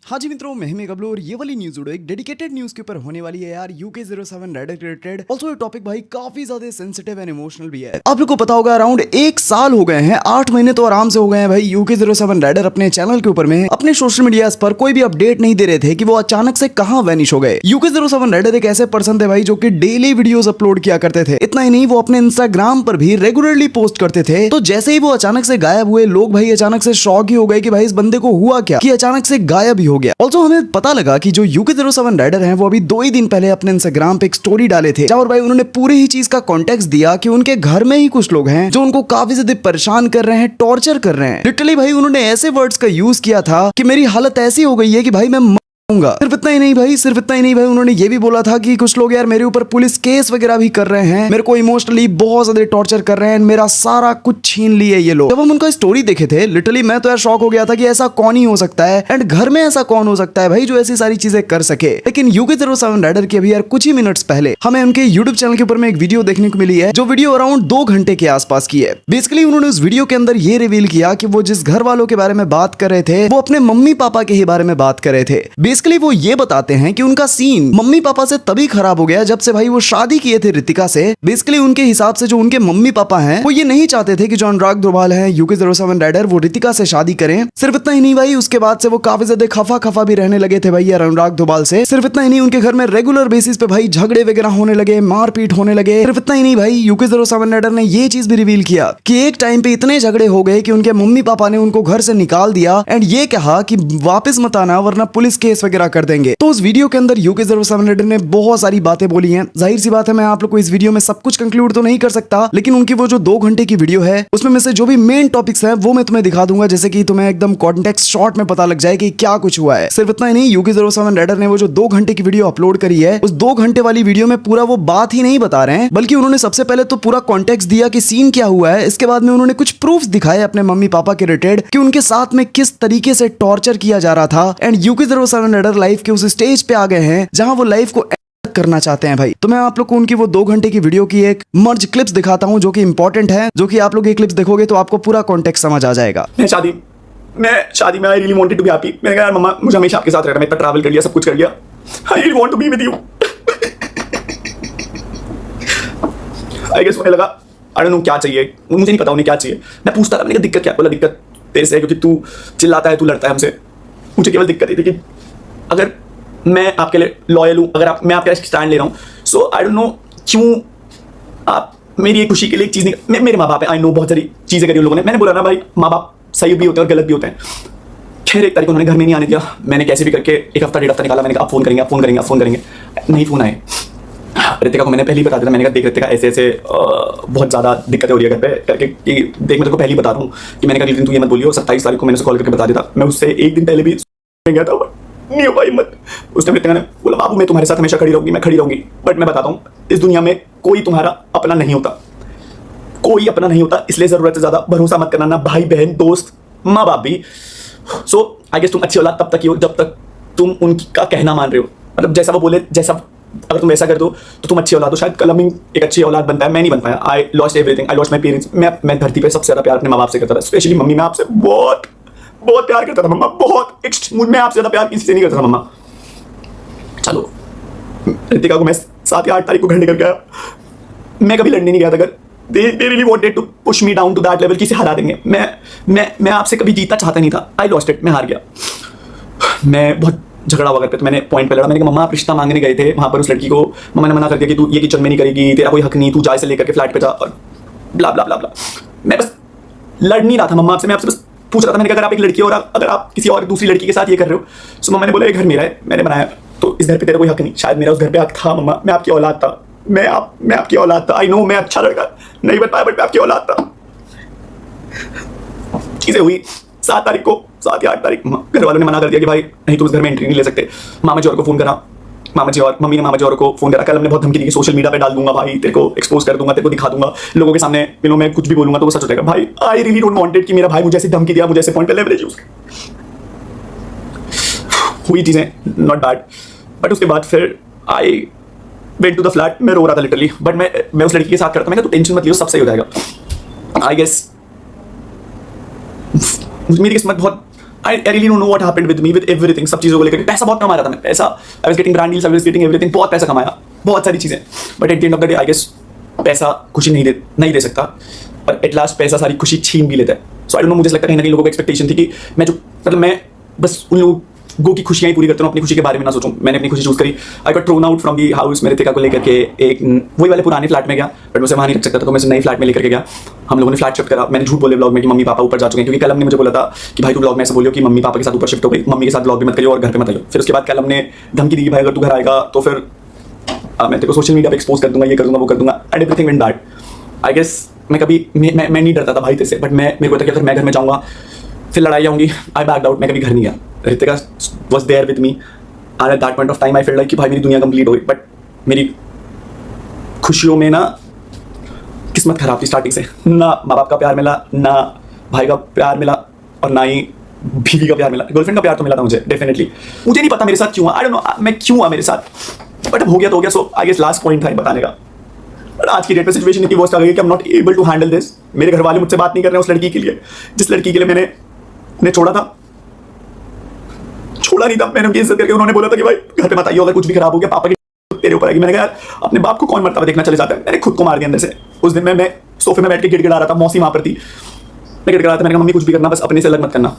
हाँ जी मित्रों, मैं गबलू और ये वाली न्यूज वीडियो एक डेडिकेटेड न्यूज के ऊपर होने वाली है यार। UK07 Reddit related. ऑल्सो ये टॉपिक भाई काफी ज्यादा सेंसिटिव एंड इमोशनल भी है। आप लोग को पता होगा अराउंड 1 साल हो गए हैं, 8 महीने तो आराम से हो गए हैं भाई। UK07 रेडिट अपने चैनल के ऊपर में अपने सोशल मीडिया पर कोई भी अपडेट नहीं दे रहे थे कि वो अचानक से कहाँ वैनिश हो गए। UK07 रेडिट एक ऐसे पर्सन थे भाई जो कि डेली वीडियोस अपलोड किया करते थे। इतना ही नहीं, वो अपने इंस्टाग्राम पर भी रेगुलरली पोस्ट करते थे। तो जैसे ही वो अचानक से गायब हुए, लोग भाई अचानक से शॉक ही हो गए कि भाई इस बंदे को हुआ क्या कि अचानक से गायब ही हो गया। ऑल्सो हमें पता लगा कि जो UK07 राइडर हैं वो अभी 2 ही दिन पहले अपने इंस्टाग्राम पे एक स्टोरी डाले थे जहां पर भाई उन्होंने पूरी ही चीज का कॉन्टेक्स्ट दिया कि उनके घर में ही कुछ लोग हैं जो उनको काफी ज्यादा परेशान कर रहे हैं, टॉर्चर कर रहे हैं। लिटरली भाई उन्होंने ऐसे वर्ड्स का यूज किया था कि मेरी हालत ऐसी हो गई है कि भाई मैं सिर्फ इतना ही नहीं भाई, उन्होंने ये भी बोला था कि कुछ लोग यार मेरे ऊपर पुलिस केस वगैरह भी कर रहे हैं, मेरे को इमोशनली बहुत ज्यादा टॉर्चर कर रहे हैं, मेरा सारा कुछ छीन लिए ये लोग। जब हम उनका स्टोरी देखे थे लिटरली मैं तो यार शॉक हो गया था कि ऐसा कौन ही हो सकता है एंड घर में ऐसा कौन हो सकता है भाई जो ऐसी सारी चीजें कर सके। लेकिन UK07 राइडर की अभी यार कुछ ही मिनट्स पहले हमें उनके यूट्यूब चैनल के ऊपर में एक वीडियो देखने को मिली है जो वीडियो अराउंड 2 घंटे के आसपास की है। बेसिकली उन्होंने उस वीडियो के अंदर ये रिवील किया कि वो जिस घर वालों के बारे में बात कर रहे थे वो अपने मम्मी पापा के ही बारे में बात कर रहे थे। बेसिकली वो ये बताते हैं कि उनका सीन मम्मी पापा से तभी खराब हो गया जब से भाई वो शादी किए थे रितिका से। बेसिकली उनके हिसाब से जो उनके मम्मी पापा हैं वो ये नहीं चाहते थे कि जो अनुराग दोभाल है UK07 राइडर वो रितिका से शादी करें। सिर्फ इतना ही नहीं भाई, उसके बाद से वो काफी ज्यादा खफा भी रहने लगे थे भाई यार अनुराग दोभाल से। सिर्फ इतना ही नहीं, उनके घर में रेगुलर बेसिस पे भाई झगड़े वगैरह होने लगे, मारपीट होने लगे। सिर्फ इतना ही नहीं भाई, UK07 राइडर ने ये चीज भी रिवील किया कि एक टाइम पे इतने झगड़े हो गए कि उनके मम्मी पापा ने उनको घर से निकाल दिया एंड ये कहा कि वापस मत आना वरना पुलिस केस वगैरह कर देंगे। तो उस वीडियो के अंदर UK07 राइडर ने बहुत सारी बातें बोली हैं। जाहिर सी बात है मैं आप लोग को इस वीडियो में सब कुछ कंक्लूड तो नहीं कर सकता, लेकिन उनकी वो जो 2 घंटे की वीडियो है उसमें में से जो भी मेन टॉपिक्स हैं वो मैं तुम्हें दिखा दूंगा, जैसे कि तुम्हें एकदम कॉन्टेक्स्ट शॉर्ट में पता लग जाए कि क्या कुछ हुआ है। सिर्फ इतना ही नहीं, UK07 राइडर ने वो जो 2 घंटे की वीडियो अपलोड करी है उस 2 घंटे वाली वीडियो में पूरा वो बात ही नहीं बता रहे हैं, बल्कि उन्होंने सबसे पहले तो पूरा कॉन्टेक्स्ट दिया कि सीन क्या हुआ है। इसके बाद में उन्होंने कुछ प्रूफ दिखाए अपने मम्मी पापा के रिलेटेड कि उनके साथ में किस तरीके से टॉर्चर किया जा रहा था। एंड UK07 राइडर लाइफ के उस स्टेज पे आ गए हैं जहां वो लाइफ को करना चाहते हैं भाई। तो मैं आप लोग को उनकी वो 2 घंटे की वीडियो की एक मर्ज क्लिप्स दिखाता हूं जो कि इंपॉर्टेंट है, जो कि आप लोग ये क्लिप्स देखोगे तो आपको पूरा कॉन्टेक्स्ट समझ आ जाएगा। मैं शादी में I really wanted to be happy. मैंने कहा यार मम्मा मुझे हमेशा आपके साथ रहना, मैं इतना ट्रैवल कर लिया, सब कुछ कर लिया, I really want to be with you. I guess उन्हें लगा आई डोंट नो क्या चाहिए, मुझे नहीं पता उन्हें क्या चाहिए। मैं पूछता था, मैंने कहा दिक्कत क्या? बोला दिक्कत तेरे से है क्योंकि तू चिल्लाता है, तू लड़ता है हमसे। मुझे केवल दिक्कत ये थी कि अगर मैं आपके लिए लॉयल हूँ, अगर मैं आपके लिए स्टैंड ले रहा हूँ, सो आई डोंट नो क्यों आप मेरी एक खुशी के लिए एक चीज़ नहीं। मेरे माँ बाप है, आई नो बहुत सारी चीज़ें करी उन लोगों ने। मैंने बोला ना भाई माँ बाप सही भी होते हैं और गलत भी होते हैं। खैर 1 तारीख को उन्होंने घर में नहीं आने दिया। मैंने कैसे भी करके 1 हफ्ता 1.5 हफ्ता निकाला। मैंने कहा आप फ़ोन करेंगे, नहीं फ़ोन आए। रितिका को मैंने पहले ही बता दिया था, मैंने कहा देख रितिका ऐसे बहुत ज़्यादा दिक्कतें हो रही है घर पे करके कि देख मैं तेरे को पहले ही बता रहा हूँ कि मैंने कहा दिन तू ये मत बोलियो। 27 तारीख को मैंने उसे कॉल करके बता दिया था। मैं उससे 1 दिन पहले भी गया था, नहीं हो पाई मत। उसने रितिका ने बोला बाबू मैं तुम्हारे साथ हमेशा खड़ी रहूंगी, मैं खड़ी रहूंगी, बट मैं बताता हूँ इस दुनिया में कोई तुम्हारा अपना नहीं होता, कोई अपना नहीं होता। इसलिए ज़रूरत से ज़्यादा भरोसा मत करना, ना भाई बहन दोस्त माँ बाप भी। सो आई गेस तुम अच्छी औलाद तब तक ही हो जब तक तुम उनका कहना मान रहे हो। मतलब जैसा वो बोले, जैसा अगर तुम वैसा कर दो तो तुम अच्छी औलाद हो। शायद कलमिंग एक अच्छी औलाद बनता है, मैं नहीं बन पाया। I lost everything, I lost my parents. मैं धरती पे सबसे ज़्यादा प्यार अपने माँ बाप से करता था, स्पेशली मम्मी। मैं आपसे बहुत प्यार करता था मम्मा, बहुत। मैं आपसे ज़्यादा प्यार किसी से नहीं करता था मम्मा। चलो रितिका को मैं 7 या 8 तारीख को घर निकल गया। मैं कभी लड़ने नहीं गया था अगर they really wanted to push me down to that level कि इसे हरा देंगे। मैं आपसे कभी जीतना चाहता नहीं था। आई लॉस्ट इट, मैं हार गया। मैं बहुत झगड़ा हुआ घर पे, तो मैंने पॉइंट पे लड़ा। मैंने कहा मम्मा आप रिश्ता मांगने गए थे वहाँ पर उस लड़की को, मम्मा ने मना कर दिया कि तू ये किचन में नहीं करेगी, तेरा कोई हक नहीं, तू जाए से लेकर के फ्लैट पे जा और ब्ला ब्ला ब्ला ब्ला। मैं बस लड़ नहीं रहा था मम्मा आपसे, मैं आपसे बस पूछ रहा था। मैंने कहा अगर आप एक लड़की हो और अगर आप किसी और दूसरी लड़की के साथ ये कर रहे हो, सो मम्मा ने बोला ये घर मेरा है, मैंने बनाया, तो इस घर पे तेरा कोई हक नहीं। शायद मेरा उस घर पे हक था मम्मा, मैं आपकी औलाद था, मैं आपकी औलाद था। आई नो मैं अच्छा लड़का नहीं बन पाया, बट मैं आपकी औलाद था। चीज़ें हुई 7 तारीख को, 7 या 8 तारीख घर वालों ने मना कर दिया कि भाई नहीं, तुम इस घर में एंट्री नहीं ले सकते। मामा जी और को फ़ोन करा, मम्मी ने मामा जी और को फ़ोन करा। कल हमने बहुत धमकी दी कि सोशल मीडिया पे डाल दूंगा भाई, तेरे को एक्सपोज कर दूंगा, तेरे को दिखा दूंगा लोगों के सामने। मैं कुछ भी बोलूंगा तो वो सच हो जाएगा। भाई आई रियली डोंट वांटेड कि मेरा भाई मुझे ऐसी धमकी दिया, मुझे ऐसे पॉइंट पे लेवरेज यूज हुई चीज़ें, नॉट बैड। बट उसके बाद फिर I went to the flat. मैं रो रहा था लिटरली, बट मैं उस लड़की के साथ करता। मैंने कहा तू टेंशन मत लियो, सब सही हो जाएगा। आई गेस मेरी किस्मत बहुत I really don't know what happened with me with everything, सब चीज़ों को लेकर। पैसा बहुत कमा रहा था मैं, पैसा I was getting brand deals, I was getting everything, बहुत पैसा कमाया, बहुत सारी चीज़ें, but at the end of the day I guess पैसा खुशी नहीं दे सकता, और एट लास्ट पैसा सारी खुशी छीन भी लेता है। सो आई डोंट नो, मुझे लगता है कहीं ना कहीं लोगों को एक्सपेक्टेशन थी कि मैं जो मतलब मैं बस उन लोगों की खुशियाँ ही पूरी करता हूँ, अपनी खुशी के बारे में ना सोचूं। मैंने अपनी खुशी चूज करी। I got thrown out from the house, मेरे रितिका को लेकर के एक वही वाले पुराने फ्लैट में गया, बट मुझे वहाँ नहीं रख सकता था, तो मैं नई फ्लैट में लेकर के गया। हम लोगों ने फ्लैट शिफ्ट करा। मैंने झूठ बोले ब्लॉग में कि मम्मी पापा ऊपर जा चुके हैं, क्योंकि कलम ने मुझे बोला था कि भाई तू ब्लॉग में ऐसा बोलियो कि मम्मी पापा के साथ ऊपर शिफ्ट हो गई, मम्मी के साथ ब्लॉग भी मत करियो और घर पे मत आइयो। फिर उसके बाद कलम ने धमकी दी कि भाई अगर तू घर आएगा तो फिर मैं तेरे को सोशल मीडिया पे एक्सपोज कर दूंगा, ये कर दूंगा, वो कर दूंगा, and everything went bad. I guess मैं कभी मैं नहीं डरता था भाई तेरे से, बट मेरे को था कि अगर मैं घर में जाऊँगा फिर लड़ाई होंगी। आई बैक आउट, मैं कभी घर नहीं गया। Ritika was there with me, and at that point of time I feel like कि भाई मेरी दुनिया कंप्लीट हो गई। बट मेरी खुशियों में ना किस्मत खराब थी स्टार्टिंग से, ना माँ बाप का प्यार मिला, ना भाई का प्यार मिला, और ना ही बीवी का प्यार मिला। गर्लफ्रेंड का प्यार तो मिला था मुझे डेफिनेटली, मुझे नहीं पता मेरे साथ क्यों, आई डोंट नो मैं क्यों हुआ मेरे साथ, बट अब हो गया तो हो गया। सो आई गेस लास्ट पॉइंट था बताने का। और आज की डेट में सिचुएशन इतनी वर्स्ट आ गई कि I am not able to handle this. मेरे घर वाले मुझसे बात नहीं कर रहे हैं उस लड़की के लिए, जिस लड़की के लिए मैंने उन्हें छोड़ा नहीं था। मैंने उनकी इज्जत करके, उन्होंने बोला था कि भाई घर पे मत आइए, अगर कुछ भी खराब हो गया पापा की तेरे ऊपर आएगी। मैंने कहा यार अपने बाप को कौन मरता हुआ देखना चले जाता है। मैंने खुद को मार दिया अंदर से। उस दिन मैं सोफे में बैठ के गिड़गिड़ा रहा था, मौसी वहां पर थी, मैं गिड़गिड़ा रहा था। मैंने कहा मम्मी कुछ भी करना बस अपने से अलग मत करना।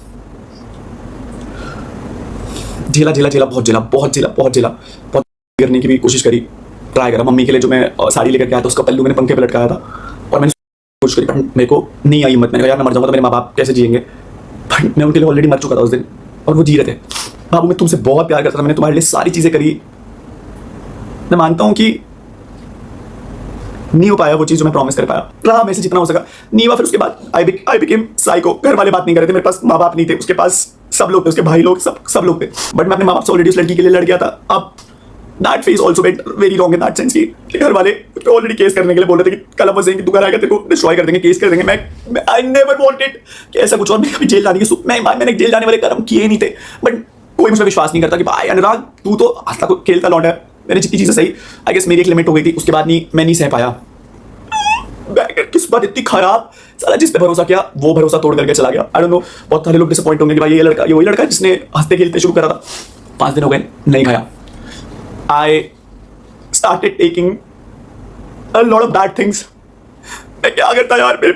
झेला बहुत करने की भी कोशिश करी, ट्राई करा। मम्मी के लिए जो मैं साड़ी लेकर के आया था उसका पल्लू मैंने पंखे पे लटकाया था, और मैंने कोशिश करी, पर मेरे को नहीं आई हिम्मत। मैंने कहा यार मैं मर जाऊंगा तो मेरे माँ बाप कैसे जिएंगे। बट मैं उनके लिए ऑलरेडी मर चुका था उस दिन, और वो जी रहे थे। बाबू मैं तुमसे बहुत प्यार करता था, मैंने तुम्हारे लिए सारी चीजें करी। मैं मानता हूं कि नहीं हो पाया वो चीज जो मैं प्रॉमिस कर पाया, रहा मेरे से जितना हो सका, नहीं हुआ। फिर उसके बाद आई बिकेम साइको। घर वाले बात नहीं कर रहे थे, मेरे पास माँ बाप नहीं थे, उसके पास सब लोग थे, उसके भाई लोग, सब लोग थे, बट मैं अपने माँ बाप से ऑलरेडी उस लड़की के लिए लड़ गया था। अब that phase also went very wrong in that sense कि घर वाले ऑलरेडी केस करने के लिए बोल रहे थे कि कल वो कि तू घर आएगा तेरे को डिस्ट्रॉय कर देंगे, केस कर देंगे। मैं आई नेवर वांटेड कि ऐसा कुछ, और मैं कभी जेल जाने की मैंने जेल जाने वाले कर्म किए नहीं थे, बट कोई मुझे विश्वास नहीं करता कि भाई अनुराग तू तो हंसता खेलता लौट है। मैंने जितनी चीजें सही, आई गेस मेरी एक लिमिट हो गई थी, उसके बाद मैं नहीं सह पाया। किस्मत इतनी खराब, साला जिस पे भरोसा किया वो भरोसा तोड़ करके चला गया। आई डोंट नो, बहुत सारे लोग डिसअपॉइंट होंगे कि भाई ये वही लड़का है जिसने हंसते खेलते शुरू करा था। 5 दिन हो गए नहीं खाया। I started taking a lot of bad things. मैं क्या करता यार, मेरे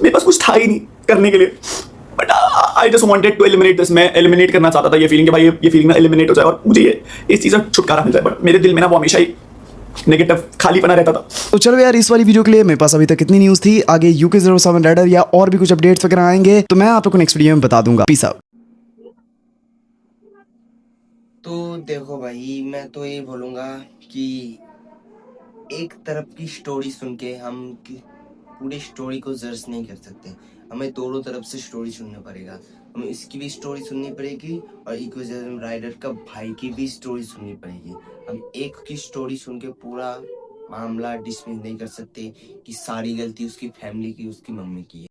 पास कुछ था ही नहीं करने के लिए, but I just wanted to eliminate this. मैं एलिमिनेट करना चाहता था ये फीलिंग कि भाई ये फीलिंग ना एलिमिनेट हो जाए और मुझे ये इस चीज़ से छुटकारा मिल जाए, बट मेरे दिल में ना वो हमेशा ही नेगेटिव खालीपना रहता था। तो चलो यार, इस वाली वीडियो के लिए मेरे पास अभी तक कितनी न्यूज़ थी। आगे UK07 राइडर या और भी कुछ अपडेट्स वगैरह आएंगे तो मैं आप लोग को नेक्स्ट वीडियो में बता दूंगा। Peace out. तो देखो भाई, मैं तो ये बोलूँगा कि एक तरफ की स्टोरी सुन के हम पूरी स्टोरी को जज नहीं कर सकते। हमें दोनों तरफ से स्टोरी सुनना पड़ेगा। हमें इसकी भी स्टोरी सुननी पड़ेगी और इको7 राइडर का भाई की भी स्टोरी सुननी पड़ेगी। हम एक की स्टोरी सुन के पूरा मामला डिसमिस नहीं कर सकते कि सारी गलती उसकी फैमिली की, उसकी मम्मी की है।